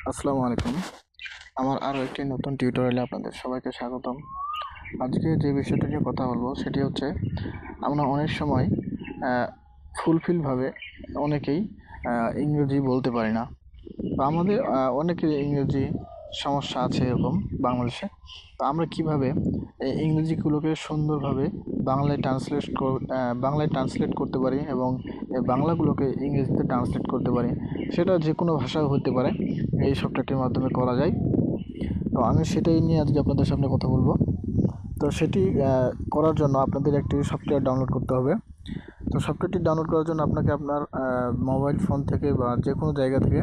আসসালামু আলাইকুম। আমার আরও একটি নতুন টিউটোরিয়ালে আপনাদের সবাইকে স্বাগতম। আজকে যে বিষয়টা নিয়ে কথা বলবো সেটি হচ্ছে আমরা অনেক সময় ফুলফিলভাবে অনেকেই ইংরেজি বলতে পারি না, তো আমাদের অনেকের ইংরেজি সমস্যা আছে এরকম বাংলাদেশে। তো আমরা কিভাবে এই ইংরেজিগুলোকে সুন্দরভাবে বাংলায় ট্রান্সলেট করতে পারি এবং এই বাংলাগুলোকে ইংরেজিতে ট্রান্সলেট করতে পারি, সেটা যে কোনো ভাষায় হতে পারে, এই সফটওয়্যারটির মাধ্যমে করা যায়। তো আমি সেটাই নিয়ে আজকে আপনাদের সামনে কথা বলবো। তো সেটি করার জন্য আপনাদের একটি সফটওয়্যার ডাউনলোড করতে হবে। তো সফটওয়্যারটি ডাউনলোড করার জন্য আপনাকে আপনার মোবাইল ফোন থেকে বা যে কোনো জায়গা থেকে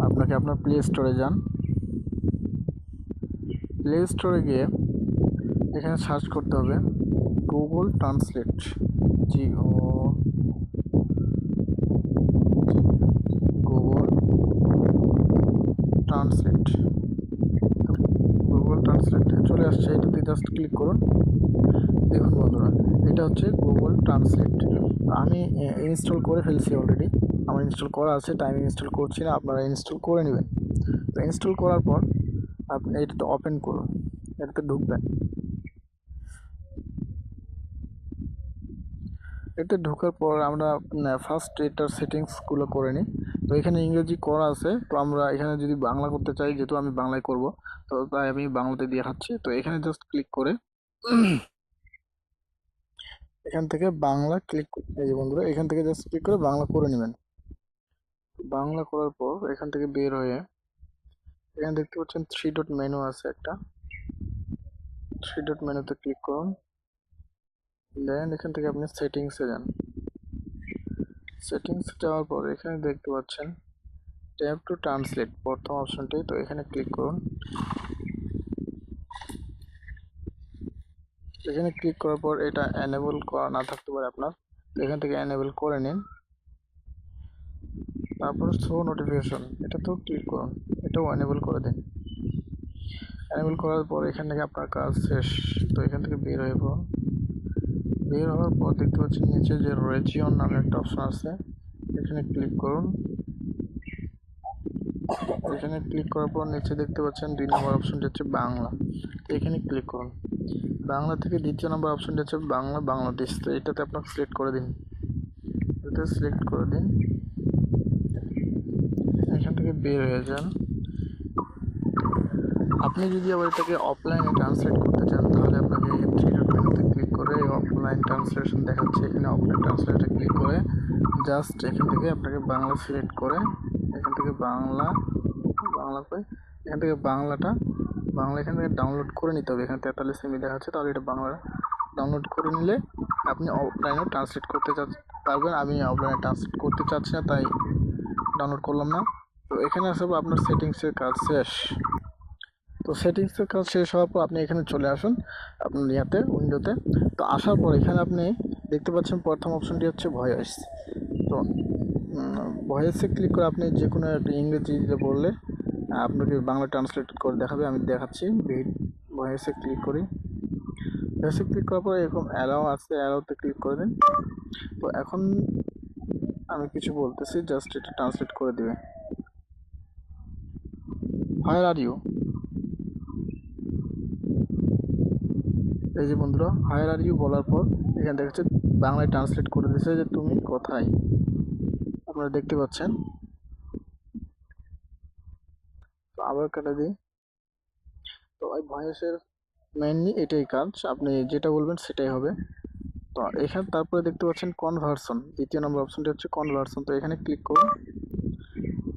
আপনাকে আপনার প্লে স্টোরে যান। প্লে স্টোরে গিয়ে এখানে সার্চ করতে হবে Google translate, Google translate. Google translate চলে আসছে, এটাতে জাস্ট ক্লিক করুন। দেখুন বন্ধুরা, এটা হচ্ছে গুগল ট্রান্সলেট। আমি ইনস্টল করে ফেলছি অলরেডি, আমার ইনস্টল করা আছে, তাই আমি ইনস্টল করছি না, আপনারা ইনস্টল করে নেবেন। তো ইনস্টল করার পর আপনি এটাতে ওপেন করুন, এটাতে ঢুকবেন। এতে ঢোকার পর আমরা ফার্স্ট এটার সেটিংসগুলো করে নিই। তো এখানে ইংরেজি করা আছে, তো আমরা এখানে যদি বাংলা করতে চাই, যেহেতু আমি বাংলায় করব, তো তাই আমি বাংলাতে দেখাচ্ছি। তো এখানে জাস্ট ক্লিক করে এখান থেকে বাংলা ক্লিক, এই যে বন্ধুরা, এখান থেকে জাস্ট ক্লিক করে বাংলা করে নেবেন। বাংলা করার পর এখান থেকে বের হয়ে এখানে দেখতে পাচ্ছেন 3 ডট মেনু আছে একটা, 3 ডট মেনুতে ক্লিক করুন। দেন এখান থেকে আপনি সেটিংসে যান। সেটিংসে যাওয়ার পর এখানে দেখতে পাচ্ছেন ট্যাব টু ট্রান্সলেট, প্রথম অপশনটি, তো এখানে ক্লিক করুন। এখানে ক্লিক করার পর এটা এনেবল করা না থাকতে পারে আপনার, তো এখান থেকে এনেবল করে নিন। তারপর শো নোটিফিকেশন, এটাতেও ক্লিক করুন, এটাও এনেবল করে দিন। এনেবল করার পর এখান থেকে আপনার কাজ শেষ। তো এখান থেকে বের হয়ে পড়ুন। বের হওয়ার পর দেখতে পাচ্ছেন নিচে যে রিজিয়ন নামে একটা অপশন আছে, এখানে ক্লিক করুন। এখানে ক্লিক করার পর নিচে দেখতে পাচ্ছেন 2 নম্বর অপশনটি হচ্ছে বাংলা, এখানে ক্লিক করুন। বাংলা থেকে দ্বিতীয় নম্বর অপশনটি হচ্ছে বাংলা বাংলাদেশ, তো এটাতে আপনাকে সিলেক্ট করে দিন, এটা সিলেক্ট করে দিন। এখান থেকে বের হয়ে যান। আপনি যদি আবার এটাকে অফলাইনে ট্রান্সলেট করতে চান, তাহলে আপনাকে 3 ডট মেনুতে ক্লিক করে অফলাইন ট্রান্সলেশন দেখাচ্ছে, এখানে অফলাইন ট্রান্সলেটে ক্লিক করে জাস্ট এখান থেকে আপনাকে বাংলা সিলেক্ট করে এখান থেকে বাংলা করে এখান থেকে বাংলা এখান থেকে ডাউনলোড করে নিতে হবে। এখানে 43 MB দেখাচ্ছে, তাহলে এটা বাংলা ডাউনলোড করে নিলে আপনি অফলাইনে ট্রান্সলেট করতে পারবেন। আমি অফলাইনে ট্রান্সলেট করতে চাচ্ছি না, তাই ডাউনলোড করলাম না। তো এখানে আসলে আপনার সেটিংসের কাজ শেষ। তো সেটিংসের কাজ শেষ হওয়ার পর আপনি এখানে চলে আসুন আপনার উইন্ডোতে। তো আসার পর এখানে আপনি দেখতে পাচ্ছেন প্রথম অপশনটি হচ্ছে ভয়েস। তো ভয়েসে ক্লিক করে আপনি যে কোনো একটা ইংরেজিতে বললে আপনাকে বাংলা ট্রান্সলেট করে দেখাবে। আমি দেখাচ্ছি, ভয়েসে ক্লিক করি। ভয়েসে ক্লিক করার পর এরকম অ্যালাও আছে, অ্যালাওতে ক্লিক করে দিন। তো এখন আমি কিছু বলতেছি, জাস্ট এটা ট্রান্সলেট করে দেবে। হোয়ার আর ইউ, এই যে বন্ধুরা, হোয়ার আর ইউ বলার পর এখানে দেখাচ্ছে বাংলায় ট্রান্সলেট করে দিয়েছে যে তুমি কোথায়, আপনারা দেখতে পাচ্ছেন। তো আবার কেটে দিই। তো এই ভয়েসের মেইনলি এটাই কাজ, আপনি যেটা বলবেন সেটাই হবে। তো এখানে তারপরে দেখতে পাচ্ছেন কনভার্সন, দ্বিতীয় নম্বর অপশনটি হচ্ছে কনভার্সন, তো এখানে ক্লিক করুন।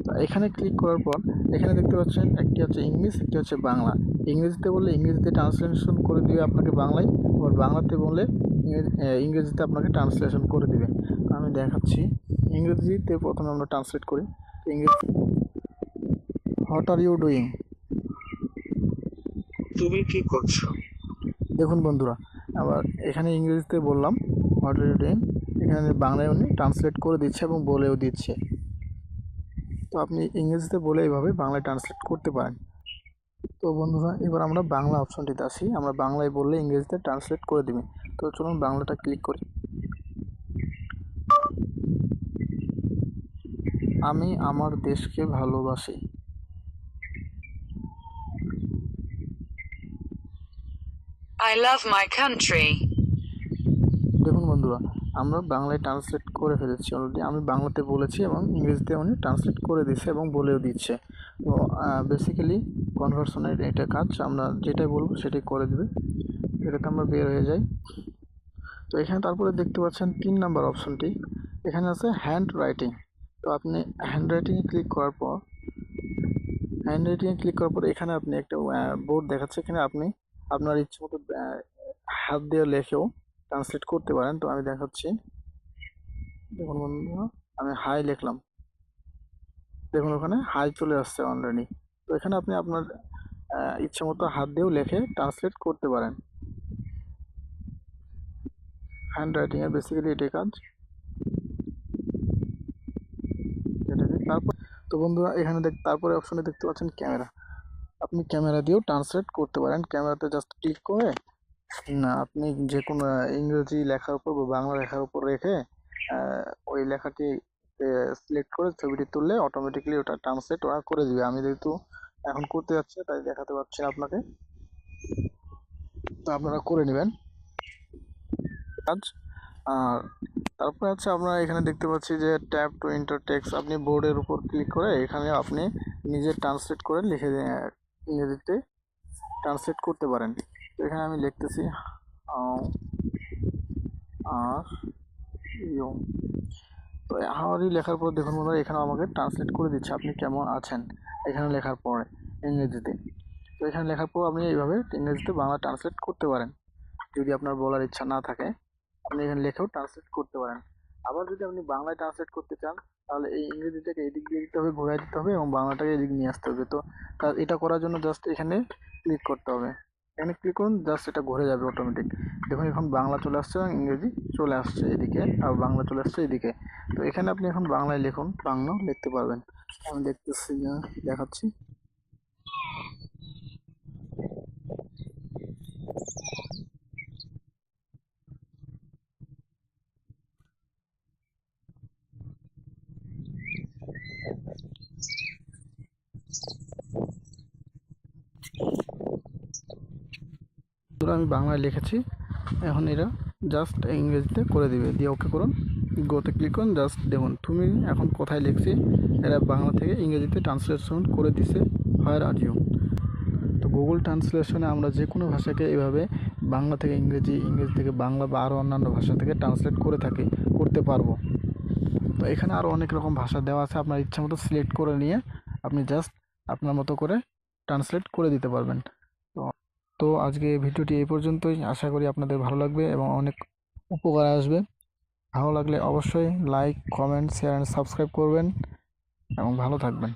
তো এখানে ক্লিক করার পর এখানে দেখতে পাচ্ছেন একটি হচ্ছে ইংলিশ, একটি হচ্ছে বাংলা। ইংরেজিতে বললে ইংরেজিতে ট্রান্সলেশন করে দিবে আপনাকে বাংলায়, আবার বাংলাতে বললে ইংরেজিতে আপনাকে ট্রান্সলেশন করে দিবে। আমি দেখাচ্ছি, ইংরেজিতে প্রথমে আমরা ট্রান্সলেট করি। ইংরেজি, হোয়াট আর ইউ ডুইং, তুমি কি করছো? দেখুন বন্ধুরা, আবার এখানে ইংরেজিতে বললাম হোয়াট আর ইউ ডুইং, এখানে বাংলায় উনি ট্রান্সলেট করে দিচ্ছে এবং বলেও দিচ্ছে। তো আপনি ইংরেজিতে বলে এইভাবে বাংলায় ট্রান্সলেট করতে পারেন। তো বন্ধুরা এবার আমরা বাংলা অপশনটিতে আসি, আমরা বাংলায় বললে ইংরেজিতে ট্রান্সলেট করে দিবে। তো চলুন বাংলাটা ক্লিক করি। আমি আমার দেশকে ভালোবাসি। I love my country. দেখুন বন্ধুরা, আমরা বাংলায় ট্রান্সলেট করে ফেলেছি অলরেডি। আমি বাংলাতে বলেছি এবং ইংরেজিতে উনি ট্রান্সলেট করে দিচ্ছে এবং বলেও দিচ্ছে। তো বেসিক্যালি কনভার্সনের এটা কাজ, আমরা যেটাই বলবো সেটাই করে দেবে। এটাতে আমরা বের হয়ে যাই। তো এখানে তারপরে দেখতে পাচ্ছেন 3 নাম্বার অপশনটি, এখানে আছে হ্যান্ড রাইটিং। তো আপনি হ্যান্ড রাইটিংয়ে ক্লিক করার পর এখানে আপনি একটা বোর্ড দেখাচ্ছে, এখানে আপনি আপনার ইচ্ছে মতো হাত দিয়ে লেখেও ট্রান্সলেট করতে পারেন। তো আমি দেখাচ্ছি, দেখুন বন্ধুরা, আমি হাই লিখলাম, দেখুন ওখানে হাই চলে আসছে অলরেডি। তো এখানে আপনি আপনার ইচ্ছে মতো হাত দিয়েও লেখে ট্রান্সলেট করতে পারেন। হ্যান্ড রাইটিংয়ের বেসিক্যালি এটাই কাজ। তারপর তো বন্ধুরা এখানে তারপরে অপশনে দেখতে পাচ্ছেন ক্যামেরা। আপনি ক্যামেরা দিয়েও ট্রান্সলেট করতে পারেন। ক্যামেরাতে জাস্ট ক্লিক করে না আপনি যে কোনো ইংরেজি লেখার উপর বা বাংলা লেখার উপর রেখে ওই লেখাটি সিলেক্ট করে ছবিটি তুললে অটোমেটিক্যালি ওটা ট্রান্সলেট ওরা করে দিবে। আমি যেহেতু এখন করতে যাচ্ছি তাই দেখাতে পারছি না আপনাকে, তো আপনারা করে নেবেন কাজ। আর তারপরে আছে আপনারা এখানে দেখতে পাচ্ছি যে ট্যাপ টু এন্টার টেক্সট, আপনি বোর্ডের উপর ক্লিক করে এখানে আপনি নিজে ট্রান্সলেট করে লিখে ইংরেজিতে ট্রান্সলেট করতে পারেন। তো এখানে আমি লিখতেছি আর ইউ। তো হাওয়ারি লেখার পর দেখুন বন্ধুরা এখানে আমাকে ট্রান্সলেট করে দিচ্ছে আপনি কেমন আছেন, এখানে লেখার পরে ইংরেজিতে। তো এখানে লেখার পর আপনি এইভাবে ইংরেজিতে বাংলা ট্রান্সলেট করতে পারেন। যদি আপনার বলার ইচ্ছা না থাকে আপনি এখানে লেখেও ট্রান্সলেট করতে পারেন। আবার যদি আপনি বাংলায় ট্রান্সলেট করতে চান তাহলে এই ইংরেজিটাকে এদিক দিয়ে দিতে হবে, ঘুরাই দিতে হবে এবং বাংলাটাকে এদিক নিয়ে আসতে হবে। তো এটা করার জন্য জাস্ট এখানে ক্লিক করতে হবে, এখানে ক্লিক করুন, জাস্ট এটা ঘুরে যাবে অটোমেটিক। দেখুন এখন বাংলা চলে আসছে এবং ইংরেজি চলে আসছে এদিকে, আর বাংলা চলে আসছে এদিকে। তো এখানে আপনি এখন বাংলায় লিখুন, বাংলাও লিখতে পারবেন। আমি দেখতেছি, দেখাচ্ছি। ধরো আমি বাংলায় লিখেছি, এখন এরা জাস্ট ইংরেজিতে করে দিবে, দিয়ে ওকে করুন, গোতে ক্লিক করুন। জাস্ট দেখুন তুমি এখন কোথায় লিখছি এরা বাংলা থেকে ইংরেজিতে ট্রান্সলেশন করে দিছে, হোয়ার আর ইউ। তো গুগল ট্রান্সলেশনে আমরা যে কোনো ভাষাকে এভাবে বাংলা থেকে ইংরেজি, ইংরেজি থেকে বাংলা বা আরও অন্যান্য ভাষা থেকে ট্রান্সলেট করতে পারবো। তো এখানে আরও অনেক রকম ভাষা দেওয়া আছে, আপনার ইচ্ছা মতো সিলেক্ট করে নিয়ে আপনি জাস্ট আপনার মতো করে ট্রান্সলেট করে দিতে পারবেন। তো তো আজকে ভিডিওটি এই পর্যন্তই, আশা করি আপনাদের ভালো লাগবে এবং অনেক উপকার আসবে। ভালো লাগলে অবশ্যই like, comment, share and subscribe করবেন এবং ভালো থাকবেন।